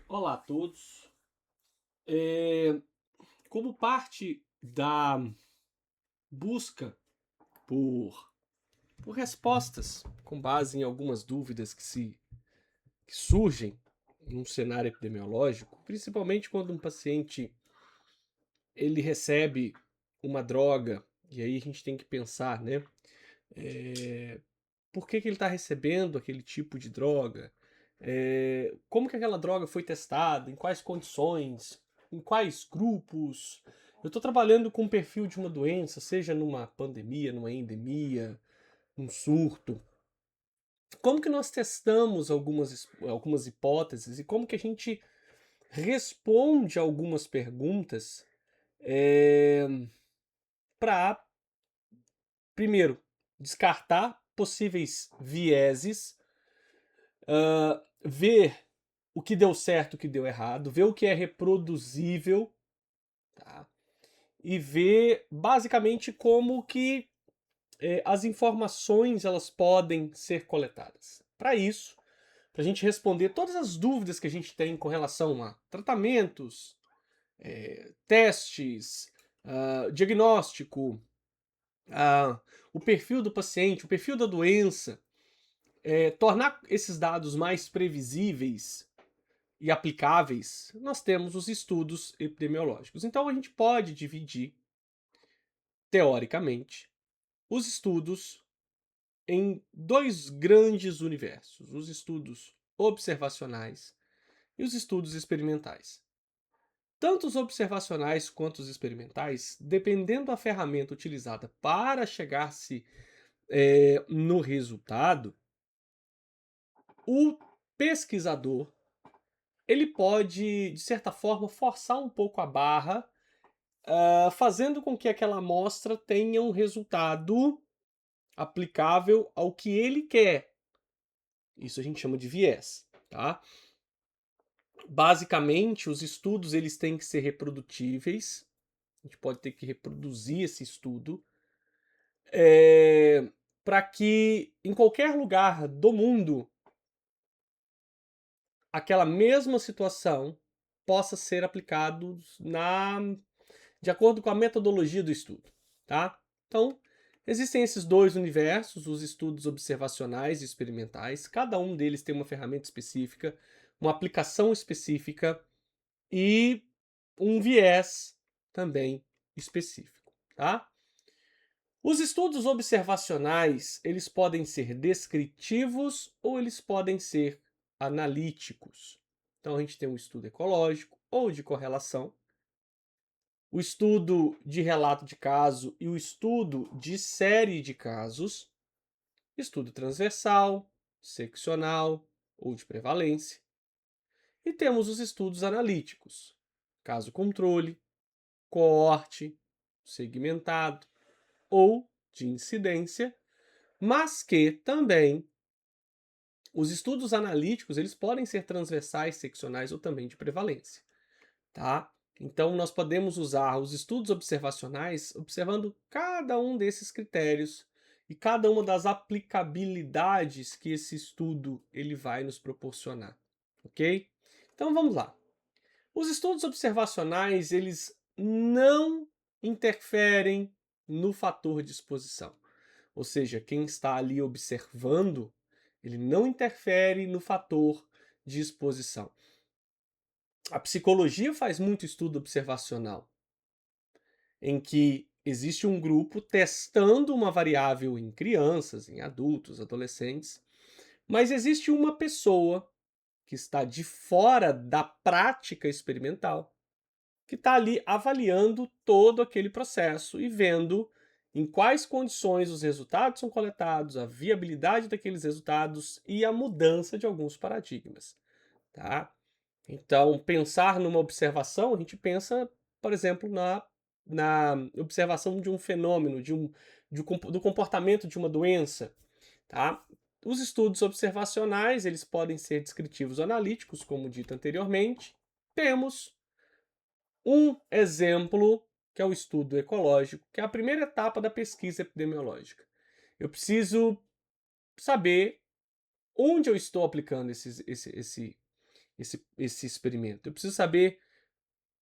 Olá a todos. É, Como parte da busca por, por respostas com base em algumas dúvidas que surgem em um cenário epidemiológico, principalmente quando um paciente ele recebe uma droga, e aí a gente tem que pensar, né? Por que ele está recebendo aquele tipo de droga? Como que aquela droga foi testada? Em quais condições? Em quais grupos? Eu estou trabalhando com o perfil de uma doença, seja numa pandemia, numa endemia, num surto. Como que nós testamos algumas hipóteses e como que a gente responde a algumas perguntas para, primeiro, descartar possíveis vieses, ver o que deu certo, o que deu errado, ver o que é reproduzível, tá? E ver basicamente como que as informações elas podem ser coletadas. Para isso, para a gente responder todas as dúvidas que a gente tem com relação a tratamentos, testes, diagnóstico, o perfil do paciente, o perfil da doença, tornar esses dados mais previsíveis e aplicáveis, nós temos os estudos epidemiológicos. Então a gente pode dividir, teoricamente, os estudos em dois grandes universos: os estudos observacionais e os estudos experimentais. Tanto os observacionais quanto os experimentais, dependendo da ferramenta utilizada para chegar-se no resultado, o pesquisador ele pode, de certa forma, forçar um pouco a barra, fazendo com que aquela amostra tenha um resultado aplicável ao que ele quer. Isso a gente chama de viés, tá? Basicamente, os estudos eles têm que ser reprodutíveis. A gente pode ter que reproduzir esse estudo para que em qualquer lugar do mundo aquela mesma situação possa ser aplicado de acordo com a metodologia do estudo, tá? Então, existem esses dois universos, os estudos observacionais e experimentais. Cada um deles tem uma ferramenta específica, uma aplicação específica e um viés também específico, tá? Os estudos observacionais, eles podem ser descritivos ou eles podem ser analíticos. Então a gente tem um estudo ecológico ou de correlação, o estudo de relato de caso e o estudo de série de casos, estudo transversal, seccional ou de prevalência. E temos os estudos analíticos, caso controle, coorte, segmentado ou de incidência, mas que também os estudos analíticos eles podem ser transversais, seccionais ou também de prevalência, tá? Então nós podemos usar os estudos observacionais observando cada um desses critérios e cada uma das aplicabilidades que esse estudo ele vai nos proporcionar, ok? Então vamos lá. Os estudos observacionais eles não interferem no fator de exposição. Ou seja, quem está ali observando, ele não interfere no fator de exposição. A psicologia faz muito estudo observacional, em que existe um grupo testando uma variável em crianças, em adultos, adolescentes, mas existe uma pessoa que está de fora da prática experimental, que está ali avaliando todo aquele processo e vendo em quais condições os resultados são coletados, a viabilidade daqueles resultados e a mudança de alguns paradigmas, tá? Então, pensar numa observação, a gente pensa, por exemplo, na observação de um fenômeno, do comportamento de uma doença, tá? Os estudos observacionais, eles podem ser descritivos ou analíticos, como dito anteriormente. Temos um exemplo, que é o estudo ecológico, que é a primeira etapa da pesquisa epidemiológica. Eu preciso saber onde eu estou aplicando esse experimento. Eu preciso saber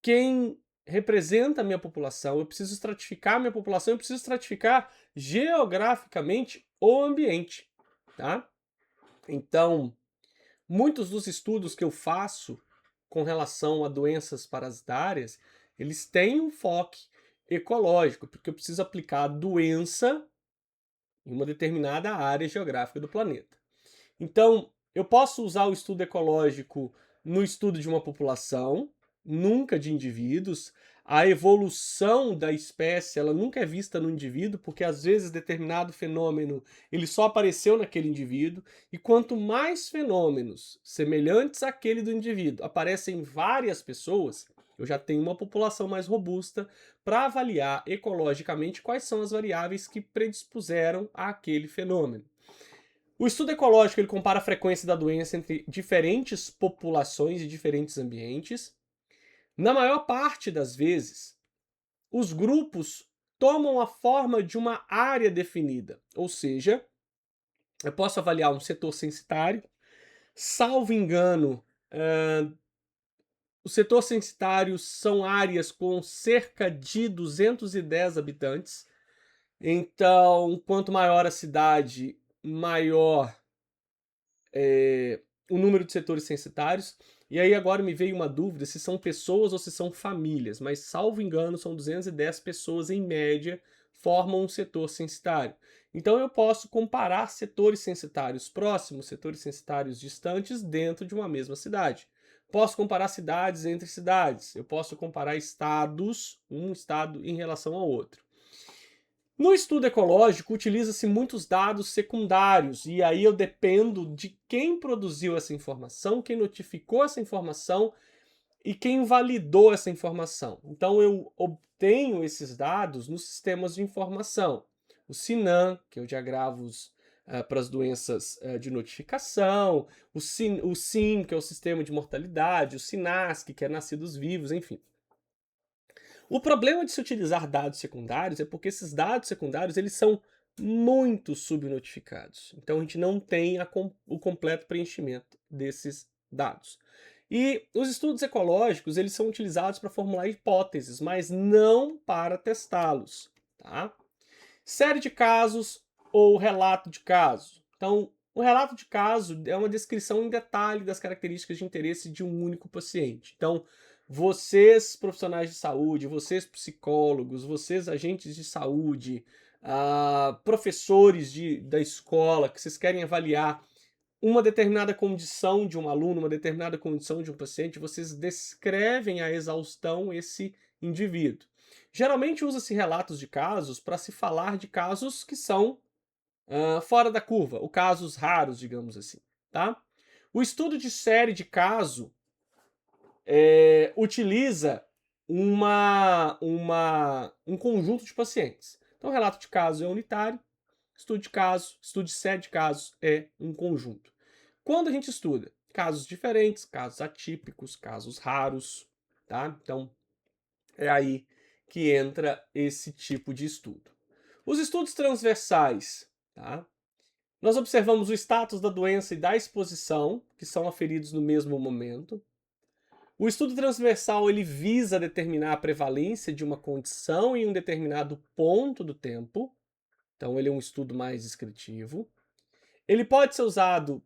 quem representa a minha população, eu preciso estratificar a minha população, eu preciso estratificar geograficamente o ambiente, tá? Então, muitos dos estudos que eu faço com relação a doenças parasitárias, eles têm um foco ecológico, porque eu preciso aplicar a doença em uma determinada área geográfica do planeta. Então, eu posso usar o estudo ecológico no estudo de uma população, nunca de indivíduos. A evolução da espécie, ela nunca é vista no indivíduo, porque às vezes determinado fenômeno, ele só apareceu naquele indivíduo, e quanto mais fenômenos semelhantes àquele do indivíduo aparecem em várias pessoas, eu já tenho uma população mais robusta para avaliar ecologicamente quais são as variáveis que predispuseram àquele fenômeno. O estudo ecológico ele compara a frequência da doença entre diferentes populações e diferentes ambientes. Na maior parte das vezes, os grupos tomam a forma de uma área definida, ou seja, eu posso avaliar um setor censitário, salvo engano, o setor censitário são áreas com cerca de 210 habitantes, então quanto maior a cidade, maior o número de setores censitários. E aí agora me veio uma dúvida se são pessoas ou se são famílias, mas salvo engano são 210 pessoas em média formam um setor censitário. Então eu posso comparar setores censitários próximos, setores censitários distantes dentro de uma mesma cidade. Posso comparar cidades entre cidades, eu posso comparar estados, um estado em relação ao outro. No estudo ecológico, utiliza-se muitos dados secundários, e aí eu dependo de quem produziu essa informação, quem notificou essa informação e quem validou essa informação. Então eu obtenho esses dados nos sistemas de informação. O SINAM, que é o de agravos para as doenças de notificação, o SIM, que é o sistema de mortalidade, o SINASC, que é nascidos vivos, enfim. O problema de se utilizar dados secundários é porque esses dados secundários eles são muito subnotificados. Então a gente não tem o completo preenchimento desses dados. E os estudos ecológicos eles são utilizados para formular hipóteses, mas não para testá-los. Tá? Série de casos ou relato de caso. Então, o relato de caso é uma descrição em detalhe das características de interesse de um único paciente. Então, vocês profissionais de saúde, vocês psicólogos, vocês agentes de saúde, professores da escola, que vocês querem avaliar uma determinada condição de um aluno, uma determinada condição de um paciente, vocês descrevem a exaustão esse indivíduo. Geralmente usa-se relatos de casos para se falar de casos que são fora da curva, ou casos raros, digamos assim. Tá? O estudo de série de caso utiliza um conjunto de pacientes. Então, relato de caso é unitário, estudo de série de casos é um conjunto. Quando a gente estuda casos diferentes, casos atípicos, casos raros, tá? Então, é aí que entra esse tipo de estudo. Os estudos transversais, tá? Nós observamos o status da doença e da exposição, que são aferidos no mesmo momento. O estudo transversal ele visa determinar a prevalência de uma condição em um determinado ponto do tempo. Então, ele é um estudo mais descritivo. Ele pode ser usado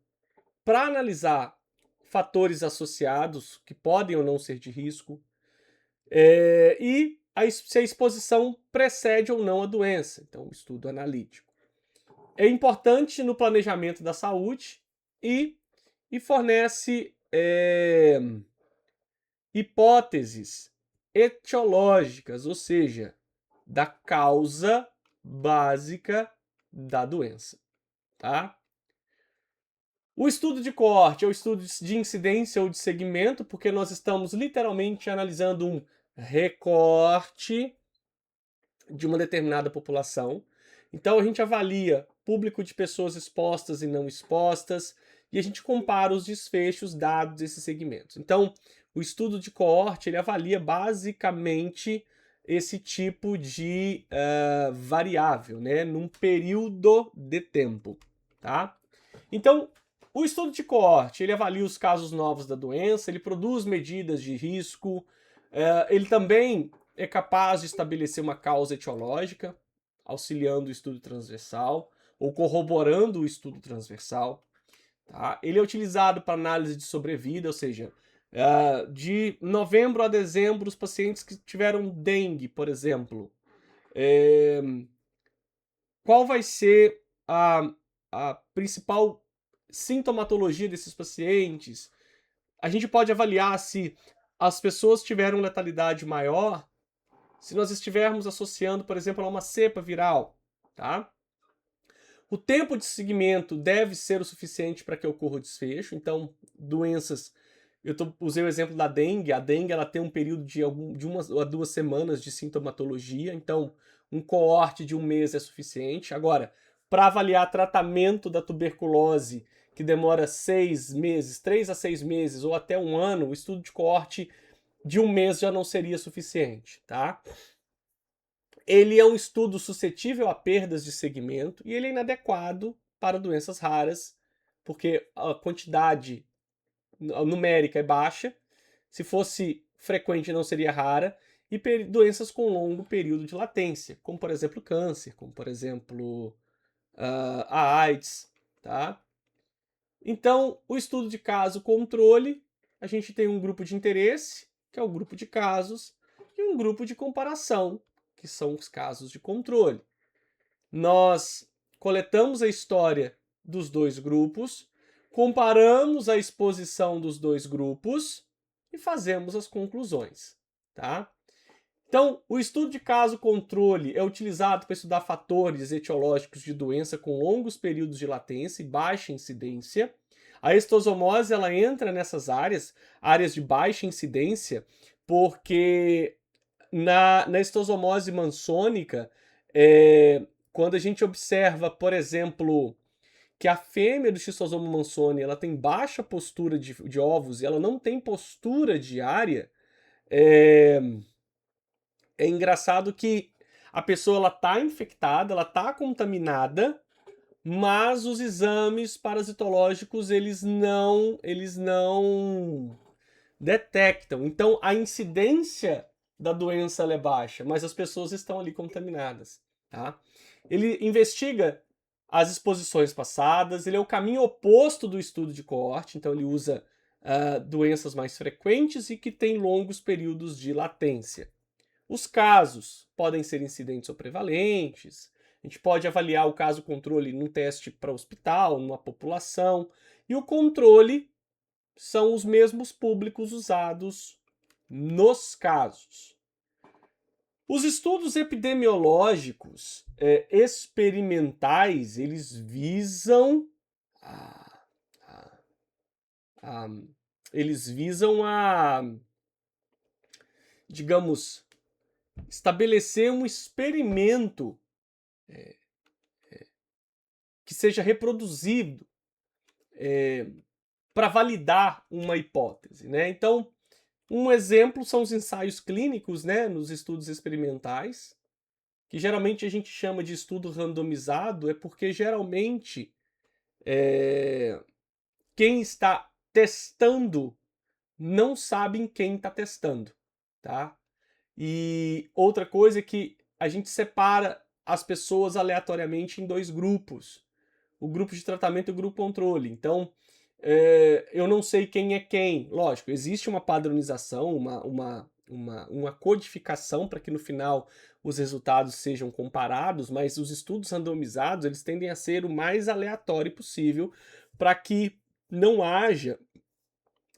para analisar fatores associados, que podem ou não ser de risco, e se a exposição precede ou não a doença. Então, um estudo analítico. É importante no planejamento da saúde e fornece hipóteses etiológicas, ou seja, da causa básica da doença, tá? O estudo de coorte é o estudo de incidência ou de segmento, porque nós estamos literalmente analisando um recorte de uma determinada população. Então a gente avalia público de pessoas expostas e não expostas, e a gente compara os desfechos dados desses segmentos. Então, o estudo de coorte ele avalia basicamente esse tipo de variável, né, num período de tempo, tá? Então, O estudo de coorte, ele avalia os casos novos da doença, ele produz medidas de risco, ele também é capaz de estabelecer uma causa etiológica, auxiliando o estudo transversal ou corroborando o estudo transversal. Tá? Ele é utilizado para análise de sobrevida, ou seja, de novembro a dezembro, os pacientes que tiveram dengue, por exemplo, qual vai ser a principal sintomatologia desses pacientes? A gente pode avaliar se as pessoas tiveram letalidade maior se nós estivermos associando, por exemplo, a uma cepa viral, tá? O tempo de seguimento deve ser o suficiente para que ocorra o desfecho. Então, doenças... usei o exemplo da dengue. A dengue ela tem um período de 1 a 2 semanas de sintomatologia. Então, um coorte de 1 mês é suficiente. Agora, para avaliar tratamento da tuberculose, que demora 6 meses, 3 a 6 meses ou até 1 ano, o estudo de coorte de 1 mês já não seria suficiente, tá? Ele é um estudo suscetível a perdas de segmento e ele é inadequado para doenças raras, porque a quantidade numérica é baixa, se fosse frequente não seria rara, e doenças com longo período de latência, como por exemplo câncer, como por exemplo a AIDS, tá? Então, o estudo de caso controle, a gente tem um grupo de interesse, que é o grupo de casos, e um grupo de comparação, que são os casos de controle. Nós coletamos a história dos dois grupos, comparamos a exposição dos dois grupos e fazemos as conclusões, tá? Então, o estudo de caso controle é utilizado para estudar fatores etiológicos de doença com longos períodos de latência e baixa incidência. A estosomose ela entra nessas áreas de baixa incidência, porque na estosomose mansônica, quando a gente observa, por exemplo, que a fêmea do Schistosoma mansoni ela tem baixa postura de ovos e ela não tem postura diária, é engraçado que a pessoa ela tá infectada, ela tá contaminada, mas os exames parasitológicos eles não detectam. Então a incidência da doença ela é baixa, mas as pessoas estão ali contaminadas, tá? Ele investiga as exposições passadas, ele é o caminho oposto do estudo de coorte, então ele usa doenças mais frequentes e que têm longos períodos de latência. Os casos podem ser incidentes ou prevalentes, a gente pode avaliar o caso controle num teste para hospital, numa população, e o controle são os mesmos públicos usados nos casos. Os estudos epidemiológicos experimentais, eles visam digamos, estabelecer um experimento que seja reproduzido para validar uma hipótese, né? Então, um exemplo são os ensaios clínicos, né, nos estudos experimentais, que geralmente a gente chama de estudo randomizado, é porque geralmente quem está testando não sabe em quem está testando, tá? E outra coisa é que a gente separa as pessoas aleatoriamente em 2 grupos. O grupo de tratamento e o grupo controle. Então, eu não sei quem é quem. Lógico, existe uma padronização, uma codificação para que no final os resultados sejam comparados, mas os estudos randomizados eles tendem a ser o mais aleatório possível para que não haja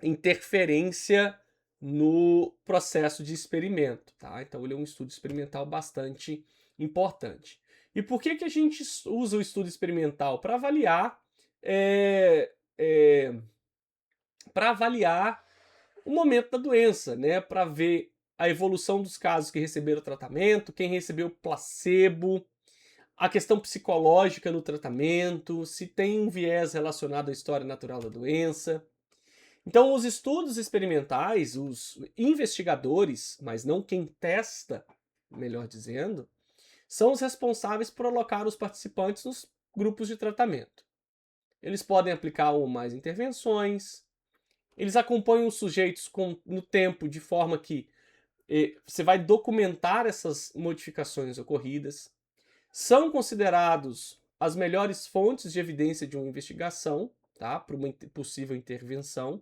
interferência no processo de experimento, tá? Então ele é um estudo experimental bastante importante. E por que a gente usa o estudo experimental? Para avaliar o momento da doença, né? Para ver a evolução dos casos que receberam tratamento, quem recebeu placebo, a questão psicológica no tratamento, se tem um viés relacionado à história natural da doença. Então, os estudos experimentais, os investigadores, mas não quem testa, melhor dizendo, são os responsáveis por alocar os participantes nos grupos de tratamento. eles podem aplicar uma ou mais intervenções, eles acompanham os sujeitos no tempo de forma que você vai documentar essas modificações ocorridas, são considerados as melhores fontes de evidência de uma investigação, tá? Para uma possível intervenção.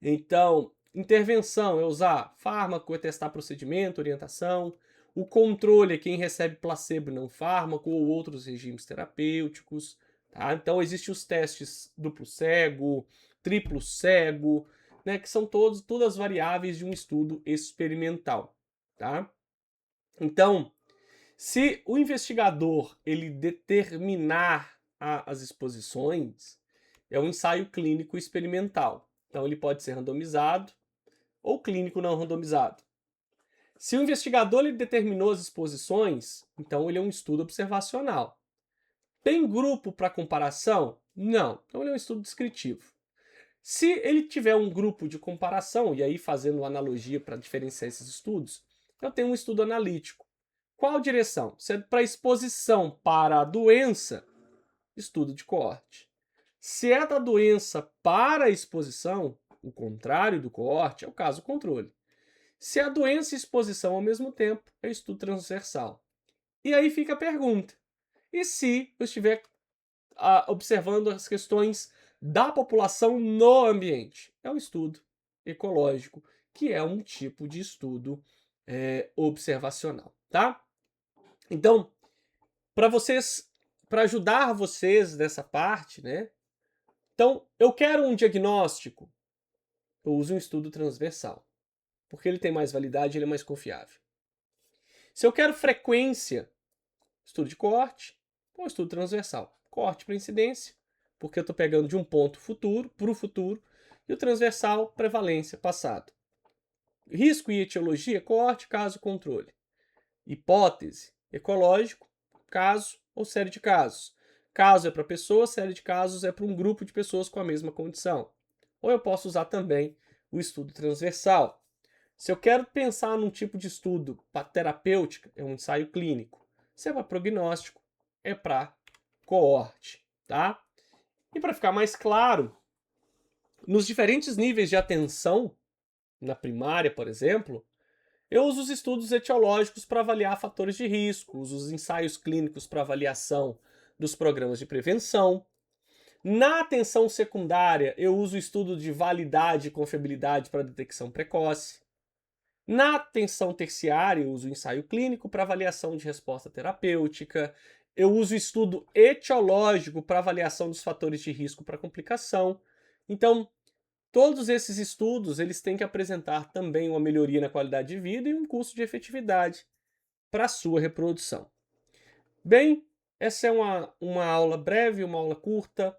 Então, intervenção é usar fármaco, é testar procedimento, orientação. O controle é quem recebe placebo e não fármaco ou outros regimes terapêuticos. Tá? Então, existem os testes duplo cego, triplo cego, né, que são todas variáveis de um estudo experimental. Tá? Então, se o investigador ele determinar as exposições, é um ensaio clínico experimental. Então, ele pode ser randomizado ou clínico não randomizado. Se o investigador ele determinou as exposições, então ele é um estudo observacional. Tem grupo para comparação? Não. Então ele é um estudo descritivo. Se ele tiver um grupo de comparação, e aí fazendo analogia para diferenciar esses estudos, eu tenho um estudo analítico. Qual direção? Se é para exposição para a doença, estudo de coorte. Se é da doença para a exposição, o contrário do coorte é o caso controle. Se é a doença e exposição ao mesmo tempo, é estudo transversal. E aí fica a pergunta: e se eu estiver observando as questões da população no ambiente? É um estudo ecológico, que é um tipo de estudo observacional, tá? Então, para ajudar vocês nessa parte, né? Então, eu quero um diagnóstico, eu uso um estudo transversal, porque ele tem mais validade, ele é mais confiável. Se eu quero frequência, estudo de coorte, ou estudo transversal. Coorte para incidência, porque eu estou pegando de um ponto futuro para o futuro, e o transversal, prevalência, passado. Risco e etiologia, coorte, caso, controle. Hipótese, ecológico, caso ou série de casos. Caso é para pessoa, série de casos é para um grupo de pessoas com a mesma condição. Ou eu posso usar também o estudo transversal. Se eu quero pensar num tipo de estudo para terapêutica, é um ensaio clínico. Se é para prognóstico, é para coorte, tá? E para ficar mais claro, nos diferentes níveis de atenção, na primária, por exemplo, eu uso os estudos etiológicos para avaliar fatores de risco, uso os ensaios clínicos para avaliação dos programas de prevenção. Na atenção secundária, eu uso o estudo de validade e confiabilidade para detecção precoce. Na atenção terciária, eu uso o ensaio clínico para avaliação de resposta terapêutica. Eu uso o estudo etiológico para avaliação dos fatores de risco para complicação. Então, todos esses estudos eles têm que apresentar também uma melhoria na qualidade de vida e um custo de efetividade para a sua reprodução. Bem, essa é uma aula breve, uma aula curta.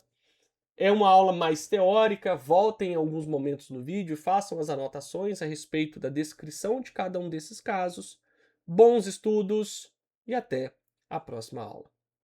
É uma aula mais teórica, voltem em alguns momentos no vídeo, façam as anotações a respeito da descrição de cada um desses casos. Bons estudos e até a próxima aula.